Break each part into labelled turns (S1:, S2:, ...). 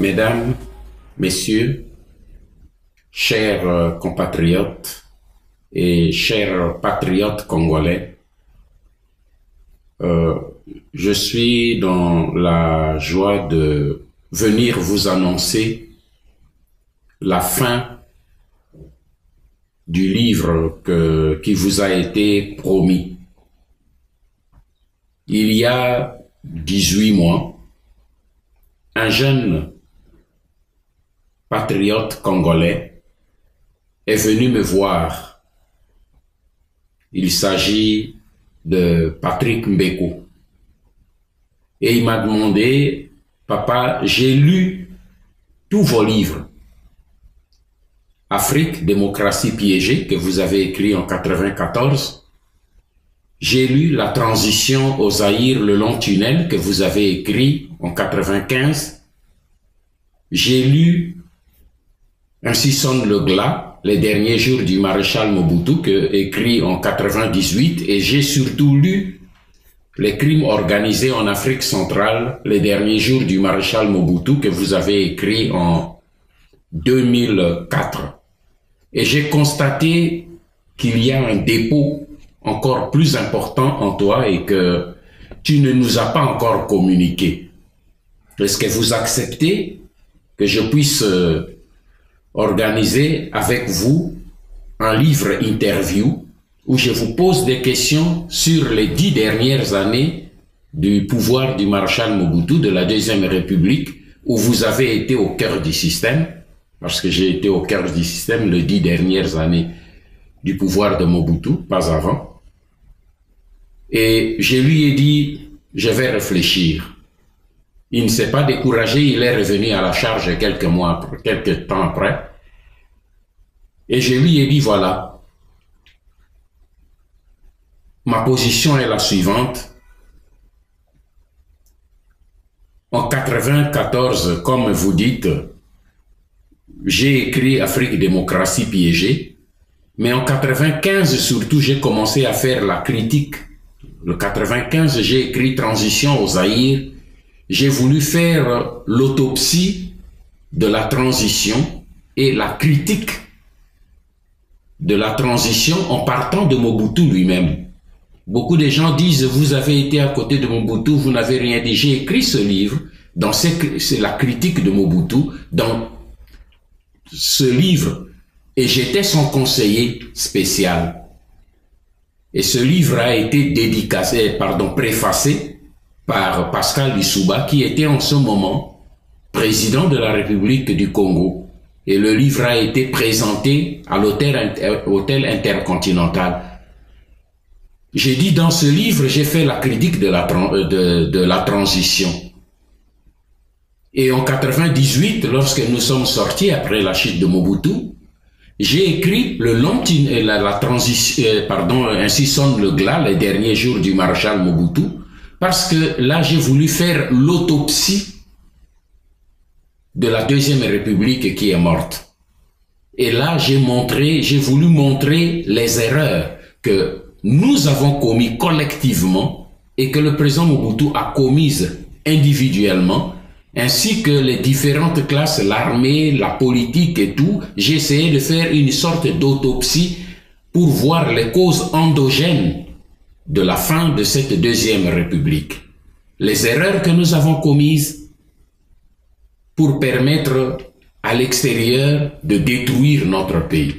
S1: Mesdames, Messieurs, chers compatriotes et chers patriotes congolais, je suis dans la joie de venir vous annoncer la fin du livre qui vous a été promis. Il y a 18 mois, un jeune patriote congolais est venu me voir. Il s'agit de Patrick Mbeko. Et il m'a demandé, papa, j'ai lu tous vos livres. Afrique, démocratie piégée, que vous avez écrit en 94. J'ai lu La transition au Zaïre, le long tunnel, que vous avez écrit en 95. J'ai lu Ainsi sonne le glas, les derniers jours du maréchal Mobutu, écrit en 98, et j'ai surtout lu Les crimes organisés en Afrique centrale, les derniers jours du maréchal Mobutu, que vous avez écrit en 2004. Et j'ai constaté qu'il y a un dépôt encore plus important en toi et que tu ne nous as pas encore communiqué. Est-ce que vous acceptez que je puisse organiser avec vous un livre interview où je vous pose des questions sur les 10 dernières années du pouvoir du maréchal Mobutu, de la Deuxième République, où vous avez été au cœur du système, parce que j'ai été au cœur du système les 10 dernières années du pouvoir de Mobutu, pas avant. Et je lui ai dit, je vais réfléchir. Il ne s'est pas découragé, il est revenu à la charge quelques temps après. Et je lui ai dit, voilà, ma position est la suivante. En 94, comme vous dites, j'ai écrit Afrique, démocratie piégée. Mais en 95, surtout, j'ai commencé à faire la critique. Le 95, j'ai écrit Transition au Zaïre. J'ai voulu faire l'autopsie de la transition et la critique de la transition en partant de Mobutu lui-même. Beaucoup de gens disent, vous avez été à côté de Mobutu, vous n'avez rien dit. J'ai écrit ce livre, c'est la critique de Mobutu, dans ce livre, et j'étais son conseiller spécial. Et ce livre a été préfacé par Pascal Lissouba, qui était en ce moment président de la République du Congo. Et le livre a été présenté à l'hôtel Intercontinental. J'ai dit dans ce livre, j'ai fait la critique de la transition. Et en 98, lorsque nous sommes sortis après la chute de Mobutu, j'ai écrit Ainsi sonne le glas, les derniers jours du maréchal Mobutu, parce que là, j'ai voulu faire l'autopsie de la Deuxième République qui est morte. Et là, j'ai voulu montrer les erreurs que nous avons commises collectivement et que le président Mobutu a commises individuellement, ainsi que les différentes classes, l'armée, la politique et tout. J'ai essayé de faire une sorte d'autopsie pour voir les causes endogènes de la fin de cette Deuxième République. Les erreurs que nous avons commises pour permettre à l'extérieur de détruire notre pays.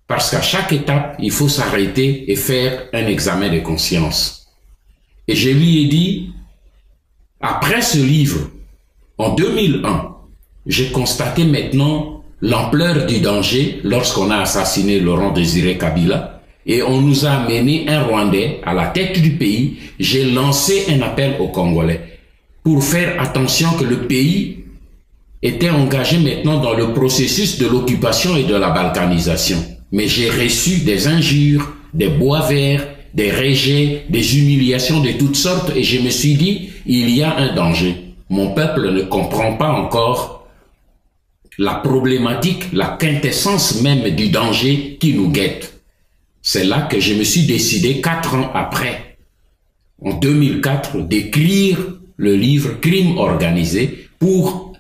S1: Parce qu'à chaque étape, il faut s'arrêter et faire un examen de conscience. Et je lui ai dit, après ce livre, en 2001, j'ai constaté maintenant l'ampleur du danger lorsqu'on a assassiné Laurent Désiré Kabila et on nous a amené un Rwandais à la tête du pays. J'ai lancé un appel aux Congolais pour faire attention que le pays était engagé maintenant dans le processus de l'occupation et de la balkanisation. Mais j'ai reçu des injures, des bois verts, des rejets, des humiliations de toutes sortes et je me suis dit, il y a un danger. Mon peuple ne comprend pas encore la problématique, la quintessence même du danger qui nous guette. C'est là que je me suis décidé, 4 ans après, en 2004, d'écrire le livre Crimes organisés pour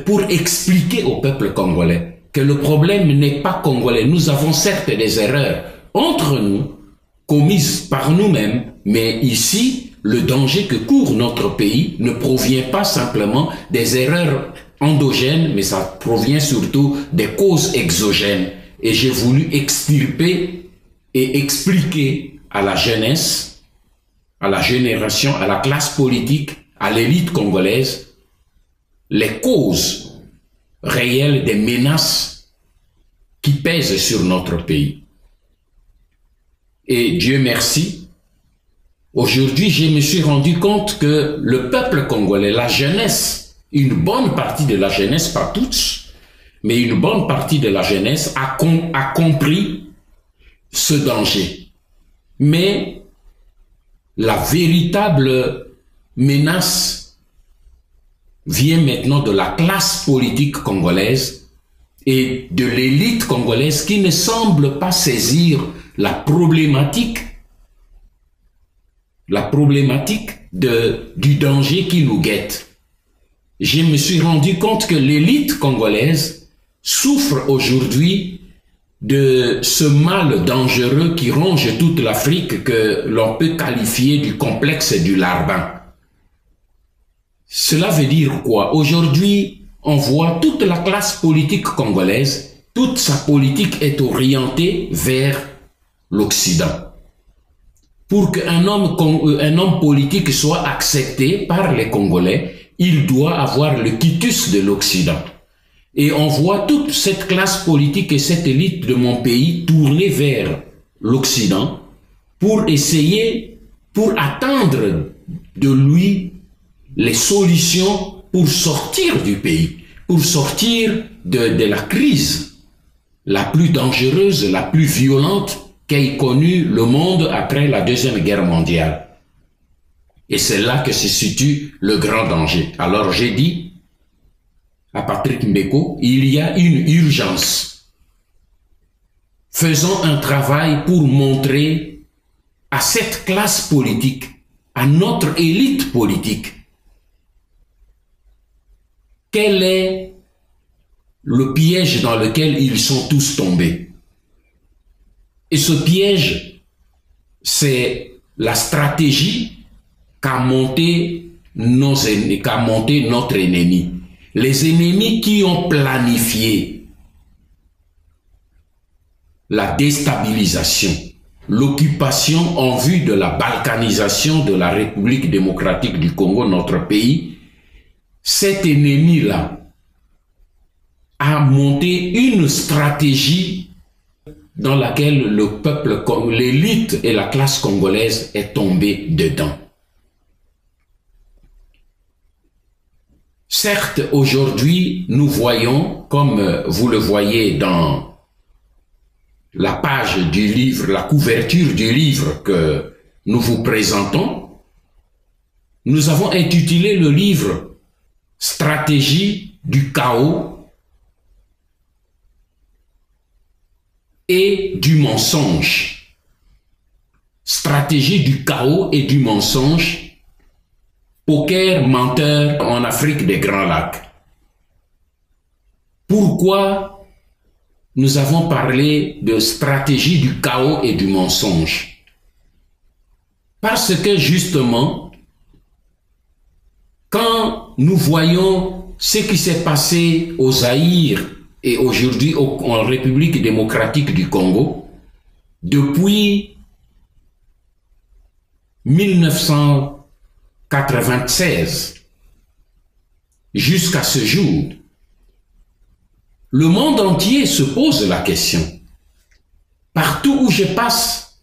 S1: pour expliquer au peuple congolais que le problème n'est pas congolais. Nous avons certes des erreurs entre nous, commises par nous-mêmes, mais ici, le danger que court notre pays ne provient pas simplement des erreurs endogènes, mais ça provient surtout des causes exogènes. Et j'ai voulu extirper et expliquer à la jeunesse, à la génération, à la classe politique, à l'élite congolaise, les causes réelles des menaces qui pèsent sur notre pays. Et Dieu merci, aujourd'hui je me suis rendu compte que le peuple congolais, la jeunesse, une bonne partie de la jeunesse, pas tous, mais une bonne partie de la jeunesse a compris ce danger. Mais la véritable menace vient maintenant de la classe politique congolaise et de l'élite congolaise qui ne semble pas saisir la problématique du danger qui nous guette. Je me suis rendu compte que l'élite congolaise souffre aujourd'hui de ce mal dangereux qui ronge toute l'Afrique que l'on peut qualifier du complexe du larbin. Cela veut dire quoi? Aujourd'hui, on voit toute la classe politique congolaise, toute sa politique est orientée vers l'Occident. Pour qu'un homme politique soit accepté par les Congolais, il doit avoir le quitus de l'Occident. Et on voit toute cette classe politique et cette élite de mon pays tourner vers l'Occident pour essayer, pour attendre de lui les solutions pour sortir du pays, pour sortir de la crise la plus dangereuse, la plus violente qu'ait connue le monde après la Deuxième Guerre mondiale. Et c'est là que se situe le grand danger. Alors j'ai dit à Patrick Mbeko, il y a une urgence. Faisons un travail pour montrer à cette classe politique, à notre élite politique, quel est le piège dans lequel ils sont tous tombés. Et ce piège, c'est la stratégie qu'a monté notre ennemi. Les ennemis qui ont planifié la déstabilisation, l'occupation en vue de la balkanisation de la République démocratique du Congo, notre pays, cet ennemi-là a monté une stratégie dans laquelle le peuple, l'élite et la classe congolaise est tombée dedans. Certes, aujourd'hui, nous voyons, comme vous le voyez dans la page du livre, la couverture du livre que nous vous présentons, nous avons intitulé le livre « Stratégie du chaos et du mensonge ». Stratégie du chaos et du mensonge. Poker menteur en Afrique des Grands Lacs. Pourquoi nous avons parlé de stratégie du chaos et du mensonge? Parce que justement, quand nous voyons ce qui s'est passé au Zaïre et aujourd'hui en République démocratique du Congo, depuis 1996 jusqu'à ce jour, le monde entier se pose la question. Partout où je passe,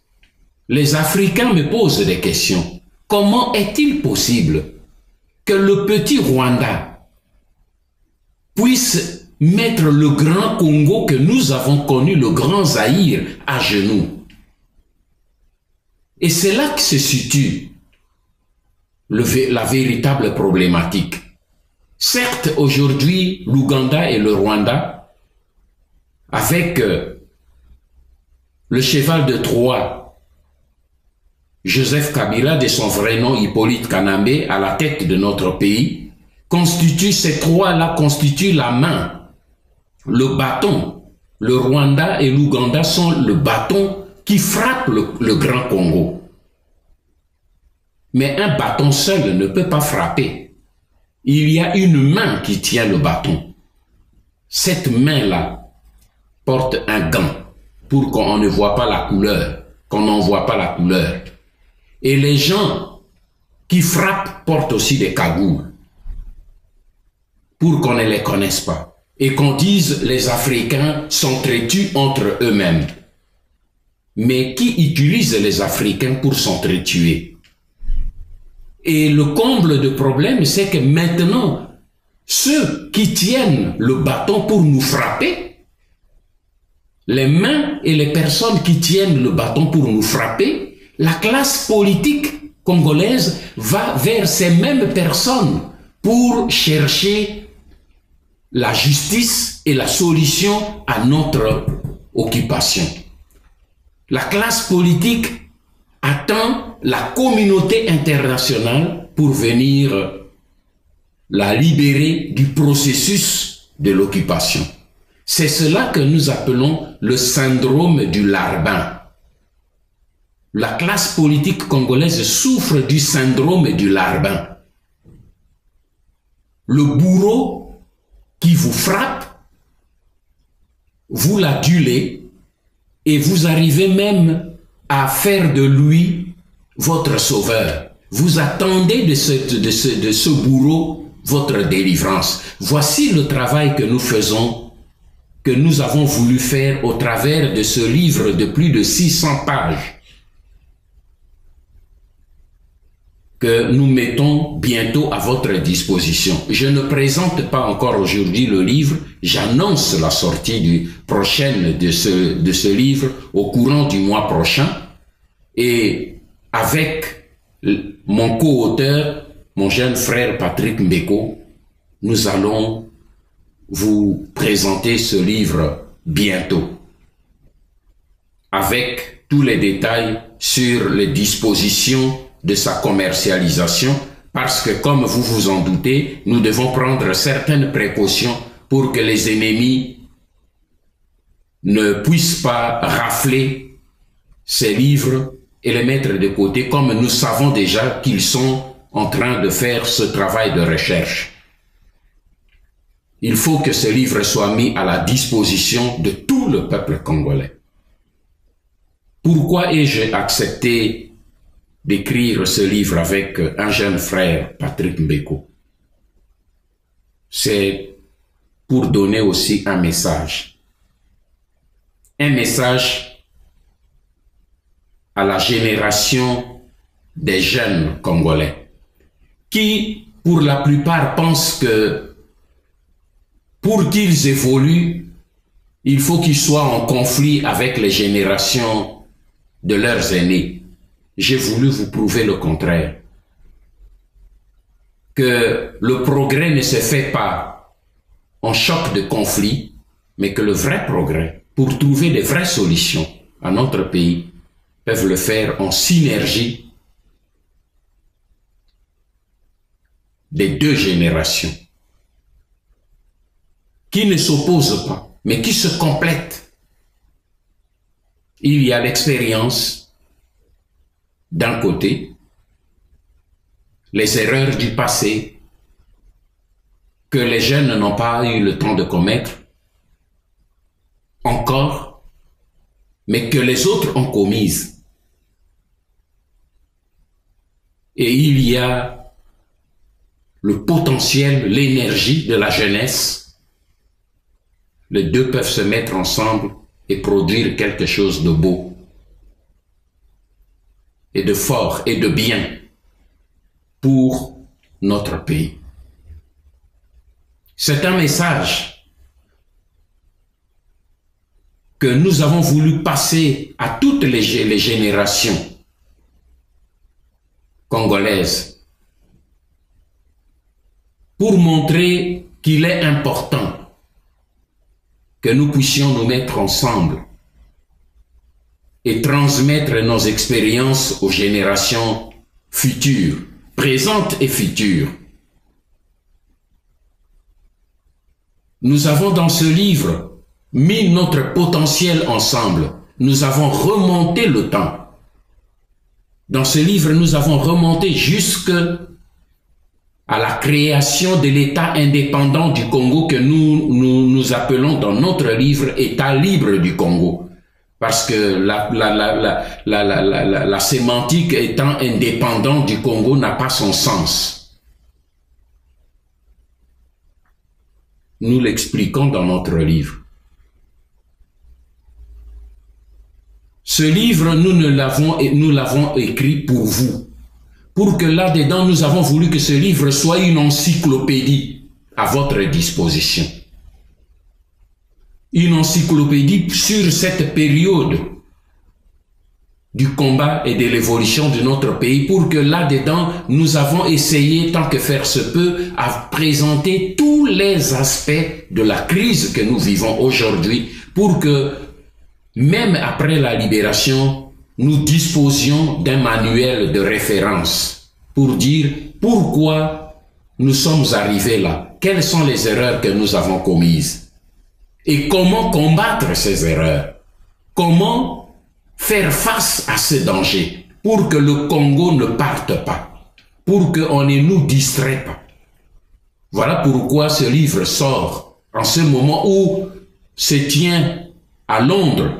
S1: les Africains me posent des questions. Comment est-il possible que le petit Rwanda puisse mettre le grand Congo que nous avons connu, le grand Zaïre, à genoux? Et c'est là que se situe la véritable problématique. Certes, aujourd'hui, l'Ouganda et le Rwanda, avec le cheval de Troie, Joseph Kabila, de son vrai nom Hippolyte Kanambe, à la tête de notre pays, ces trois-là constituent la main, le bâton. Le Rwanda et l'Ouganda sont le bâton qui frappe le Grand Congo. Mais un bâton seul ne peut pas frapper. Il y a une main qui tient le bâton. Cette main-là porte un gant pour qu'on ne voit pas la couleur, qu'on n'en voit pas la couleur. Et les gens qui frappent portent aussi des cagoules pour qu'on ne les connaisse pas. Et qu'on dise les Africains s'entretuent entre eux-mêmes. Mais qui utilise les Africains pour s'entretuer? Et le comble de problème, c'est que maintenant, ceux qui tiennent le bâton pour nous frapper, les mains et les personnes qui tiennent le bâton pour nous frapper, la classe politique congolaise va vers ces mêmes personnes pour chercher la justice et la solution à notre occupation. La classe politique attend la communauté internationale pour venir la libérer du processus de l'occupation. C'est cela que nous appelons le syndrome du larbin. La classe politique congolaise souffre du syndrome du larbin. Le bourreau qui vous frappe, vous l'adulez et vous arrivez même à faire de lui votre sauveur. Vous attendez de ce bourreau votre délivrance. Voici le travail que nous faisons, que nous avons voulu faire au travers de ce livre de plus de 600 pages que nous mettons bientôt à votre disposition. Je ne présente pas encore aujourd'hui le livre, j'annonce la sortie prochaine de ce livre au courant du mois prochain et avec mon co-auteur, mon jeune frère Patrick Mbeko, nous allons vous présenter ce livre bientôt avec tous les détails sur les dispositions de sa commercialisation, parce que comme vous vous en doutez, nous devons prendre certaines précautions pour que les ennemis ne puissent pas rafler ces livres et les mettre de côté, comme nous savons déjà qu'ils sont en train de faire ce travail de recherche. Il faut que ce livre soit mis à la disposition de tout le peuple congolais. Pourquoi ai-je accepté d'écrire ce livre avec un jeune frère, Patrick Mbeko? C'est pour donner aussi un message. Un message à la génération des jeunes Congolais qui, pour la plupart, pensent que pour qu'ils évoluent, il faut qu'ils soient en conflit avec les générations de leurs aînés. J'ai voulu vous prouver le contraire. Que le progrès ne se fait pas en choc de conflit, mais que le vrai progrès, pour trouver des vraies solutions à notre pays, peuvent le faire en synergie des deux générations qui ne s'opposent pas, mais qui se complètent. Il y a l'expérience d'un côté, les erreurs du passé que les jeunes n'ont pas eu le temps de commettre encore, mais que les autres ont commises. Et il y a le potentiel, l'énergie de la jeunesse. Les deux peuvent se mettre ensemble et produire quelque chose de beau et de fort et de bien pour notre pays. C'est un message que nous avons voulu passer à toutes les générations congolaises pour montrer qu'il est important que nous puissions nous mettre ensemble et transmettre nos expériences aux générations futures, présentes et futures. Nous avons dans ce livre mis notre potentiel ensemble. Nous avons remonté le temps. Dans ce livre, nous avons remonté jusqu'à la création de l'État indépendant du Congo que nous appelons dans notre livre État libre du Congo. Parce que la sémantique étant indépendant du Congo n'a pas son sens. Nous l'expliquons dans notre livre. Ce livre, nous l'avons écrit pour vous. Pour que là-dedans, nous avons voulu que ce livre soit une encyclopédie à votre disposition. Une encyclopédie sur cette période du combat et de l'évolution de notre pays, pour que là-dedans, nous avons essayé, tant que faire se peut, à présenter tous les aspects de la crise que nous vivons aujourd'hui, pour que même après la libération, nous disposions d'un manuel de référence pour dire pourquoi nous sommes arrivés là, quelles sont les erreurs que nous avons commises et comment combattre ces erreurs, comment faire face à ce danger pour que le Congo ne parte pas, pour qu'on ne nous distrait pas. Voilà pourquoi ce livre sort en ce moment où se tient à Londres,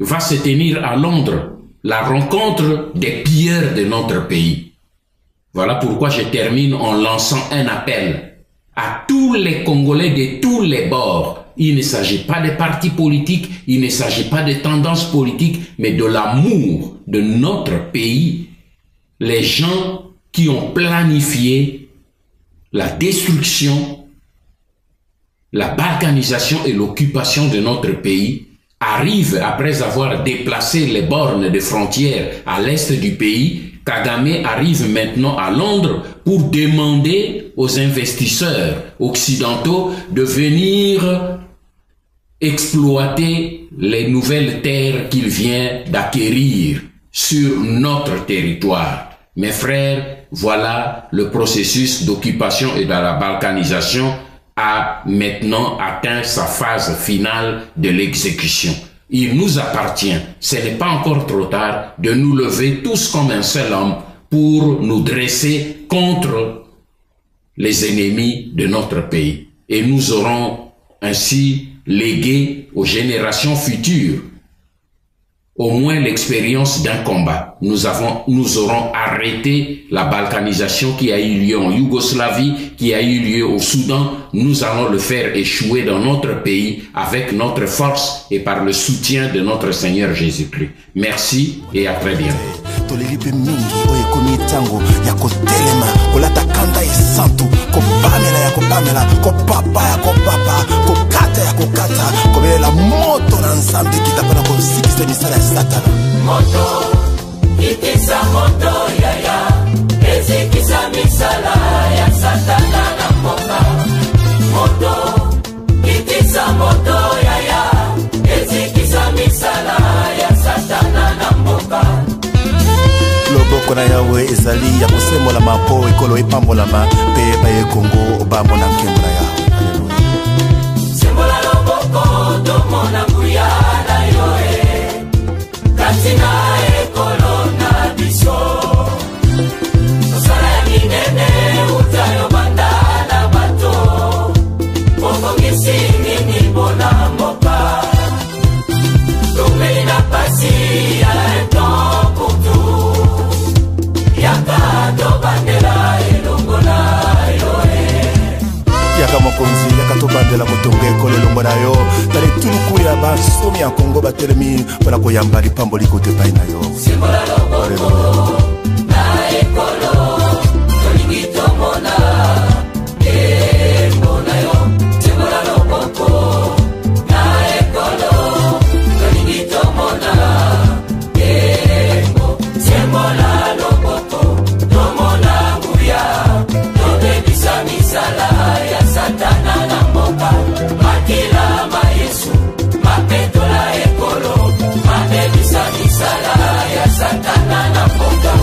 S1: va se tenir à Londres la rencontre des pilleurs de notre pays. Voilà pourquoi je termine en lançant un appel à tous les Congolais de tous les bords. Il ne s'agit pas de partis politiques, il ne s'agit pas de tendances politiques, mais de l'amour de notre pays. Les gens qui ont planifié la destruction, la balkanisation et l'occupation de notre pays arrive après avoir déplacé les bornes de frontières à l'est du pays. Kagame arrive maintenant à Londres pour demander aux investisseurs occidentaux de venir exploiter les nouvelles terres qu'il vient d'acquérir sur notre territoire. Mes frères, voilà le processus d'occupation et de la balkanisation a maintenant atteint sa phase finale de l'exécution. Il nous appartient, ce n'est pas encore trop tard, de nous lever tous comme un seul homme pour nous dresser contre les ennemis de notre pays. Et nous aurons ainsi légué aux générations futures au moins l'expérience d'un combat. Nous aurons arrêté la balkanisation qui a eu lieu en Yougoslavie, qui a eu lieu au Soudan. Nous allons le faire échouer dans notre pays avec notre force et par le soutien de notre Seigneur Jésus-Christ. Merci et à très bientôt.
S2: Moto, itisa moto yaya, ezikisa misala ya satana na mboka. Moto, itisa moto yaya, ezikisa misala ya satana na mboka.
S3: Loboko na yawe ezali ya kosembola mapo ekolo epambolama pe baye Kongo bambo na nkembo na yawe. Haleluya.
S2: Sembola loboko tomona nguya na yoe. Katina ekolo na biso. Osala ya minene utayo bandana bato. Mokongisi nini bona mboka. Tumeli na pasi ya eton pour tout. Yaka to bandela elongo na yoe.
S3: Yaka mokonzi yaka to bandela motongo ekolo elongo na yo. Tale tuluku ya basomi ya Kongo batelemi mpona koyamba lipambo likote pai na yo.
S2: Simbola loboko na ekolo tolingi tomona embo na yo. Simbola loboko na ekolo tolingi tomona embo. Simbola loboko tomona nguya tobebisa misala ya satana na mboka. Makila ma Yesu mapetola ekolo mabebisa misala ya satana na mboka.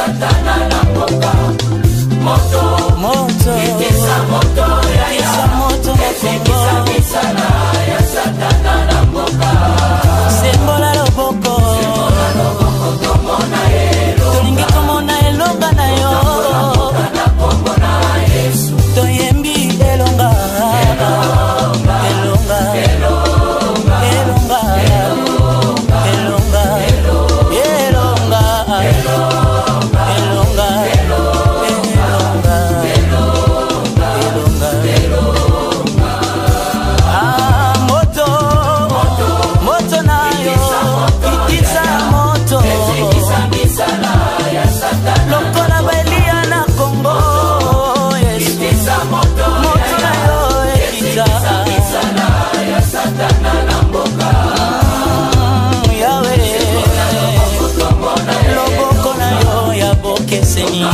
S2: satana na mboka moto ekisa moto ya moto ekisa misala ya satana na mboka sembola loboko tomona elo tolingi tomona elonga na yo na kombo na Yesu toyembi elonga elonga elonga elonga elonga elonga elonga elonga ah moto moto nayo ikisa moto ikisa misala ya satana lokola belia na Kongo Yesu ikisa moto nayo ikisa misala ya satana na mboka yawe loboko nayo ya bokeseni